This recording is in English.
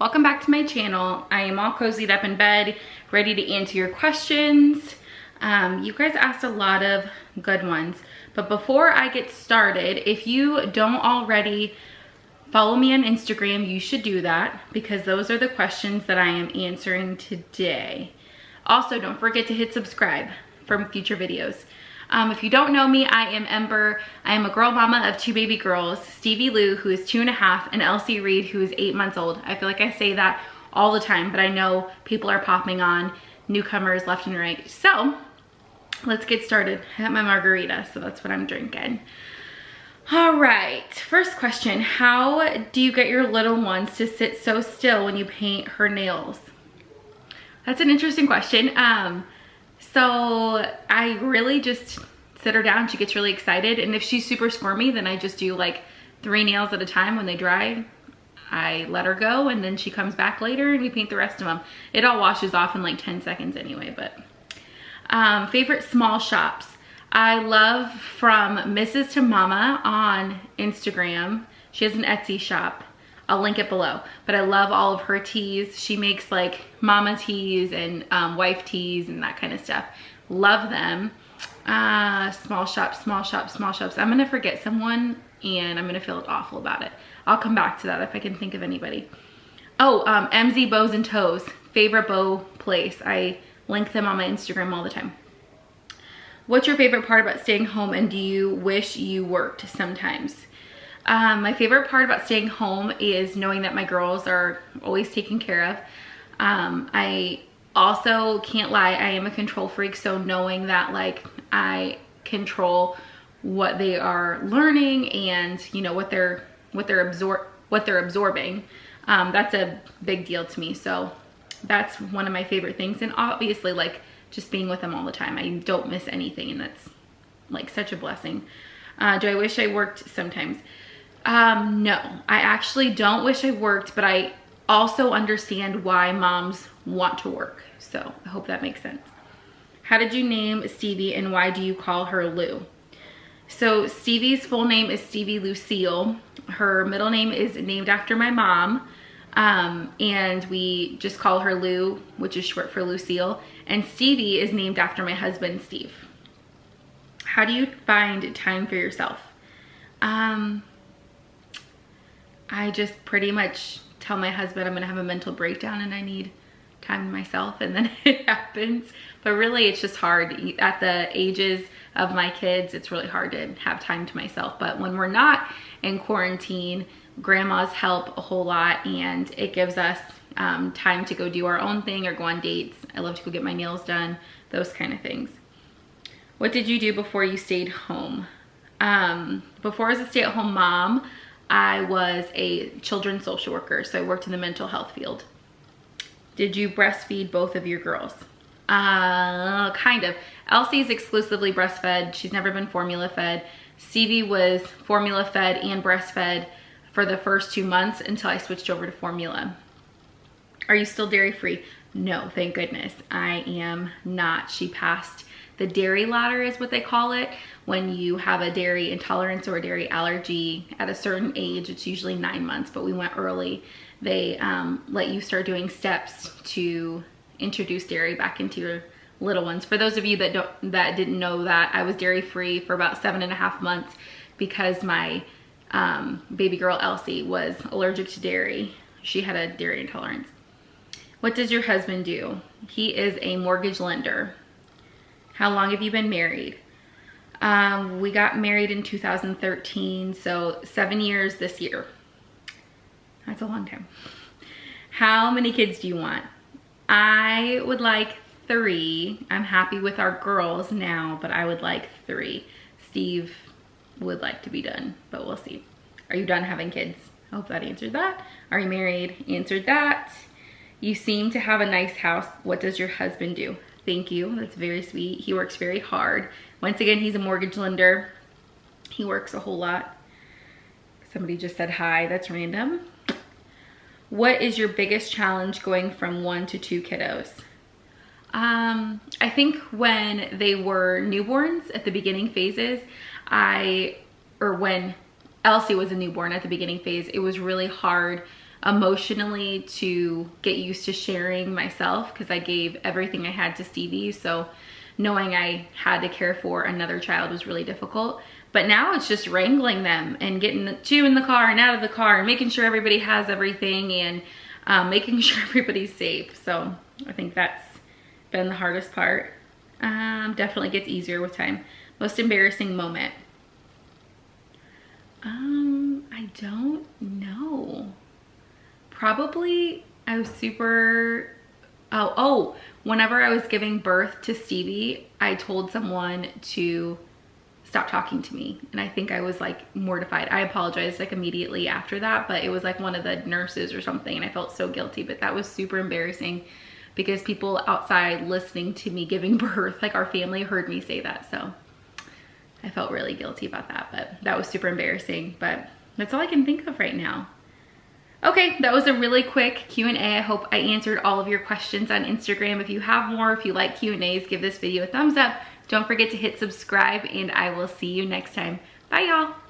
Welcome back to my channel. I am all cozied up in bed, ready to answer your questions. You guys asked a lot of good ones, but before I get started, if you don't already follow me on Instagram, you should do that because those are the questions that I am answering today. Also, don't forget to hit subscribe for future videos. If you don't know me, I am Ember. I am a girl mama of 2 baby girls, Stevie Lou, who is 2.5, and Elsie Reed, who is 8 months old. I feel like I say that all the time, but I know people are popping on, newcomers left and right. So let's get started. I have my margarita, so that's what I'm drinking. All right, first question. How do you get your little ones to sit so still when you paint her nails? That's an interesting question. So I really just sit her down. She gets really excited. And if she's super squirmy, then I just do like 3 nails at a time. When they dry, I let her go and then she comes back later and we paint the rest of them. It all washes off in like 10 seconds anyway, but favorite small shops. I love from Mrs. to Mama on Instagram. She has an Etsy shop. I'll link it below, but I love all of her teas. She makes like mama teas and wife teas and that kind of stuff. Love them. Small shops, small shops, small shops. I'm gonna forget someone and I'm gonna feel awful about it. I'll come back to that if I can think of anybody. Oh, EMZIS Bows and Toes, favorite bow place. I link them on my Instagram all the time. What's your favorite part about staying home and do you wish you worked sometimes? My favorite part about staying home is knowing that my girls are always taken care of. I also can't lie, I am a control freak, so knowing that like I control what they are learning and you know what they're absorbing, that's a big deal to me. So that's one of my favorite things, and obviously like just being with them all the time. I don't miss anything, and that's like such a blessing. Do I wish I worked sometimes? No, I actually don't wish I worked, but I also understand why moms want to work. So I hope that makes sense. How did you name Stevie and why do you call her Lou? So Stevie's full name is Stevie Lucille. Her middle name is named after my mom. And we just call her Lou, which is short for Lucille. And Stevie is named after my husband, Steve. How do you find time for yourself? I just pretty much tell my husband I'm gonna have a mental breakdown and I need time to myself, and then it happens. But really it's just hard. At the ages of my kids, it's really hard to have time to myself. But when we're not in quarantine, grandma's help a whole lot and it gives us time to go do our own thing or go on dates. I love to go get my nails done, those kind of things. What did you do before you stayed home? Before I was a stay-at-home mom, I was a children's social worker, so I worked in the mental health field. Did you breastfeed both of your girls? Kind of. Elsie's exclusively breastfed. She's never been formula fed. Stevie was formula fed and breastfed for the first 2 months until I switched over to formula. Are you still dairy free? No, thank goodness. I am not. She passed the dairy ladder is what they call it. When you have a dairy intolerance or a dairy allergy at a certain age, it's usually 9 months, but we went early. They let you start doing steps to introduce dairy back into your little ones. For those of you that didn't know that, I was dairy free for about 7.5 months because my baby girl Elsie was allergic to dairy. She had a dairy intolerance. What does your husband do? He is a mortgage lender. How long have you been married? We got married in 2013, so 7 years this year. That's a long time. How many kids do you want? I would like 3. I'm happy with our girls now, but I would like 3. Steve would like to be done, but we'll see. Are you done having kids? I hope that answered that. Are you married? Answered that. You seem to have a nice house. What does your husband do? Thank you, that's very sweet. He works very hard. Once again, he's a mortgage lender. He works a whole lot. Somebody just said hi, that's random. What is your biggest challenge going from 1 to 2 kiddos? I think when they were newborns at the beginning phases, when Elsie was a newborn at the beginning phase, it was really hard emotionally to get used to sharing myself, because I gave everything I had to Stevie. So knowing I had to care for another child was really difficult. But now it's just wrangling them and getting the two in the car and out of the car and making sure everybody has everything and making sure everybody's safe. So I think that's been the hardest part. Definitely gets easier with time. Most embarrassing moment. I don't know. Probably I was super, whenever I was giving birth to Stevie, I told someone to stop talking to me. And I think I was like mortified. I apologized like immediately after that, but it was like one of the nurses or something, and I felt so guilty. But that was super embarrassing because people outside listening to me giving birth, like our family, heard me say that. So I felt really guilty about that, but that was super embarrassing. But that's all I can think of right now. Okay, that was a really quick Q&A. I hope I answered all of your questions on Instagram. If you have more, if you like Q&As, give this video a thumbs up. Don't forget to hit subscribe, and I will see you next time. Bye, y'all.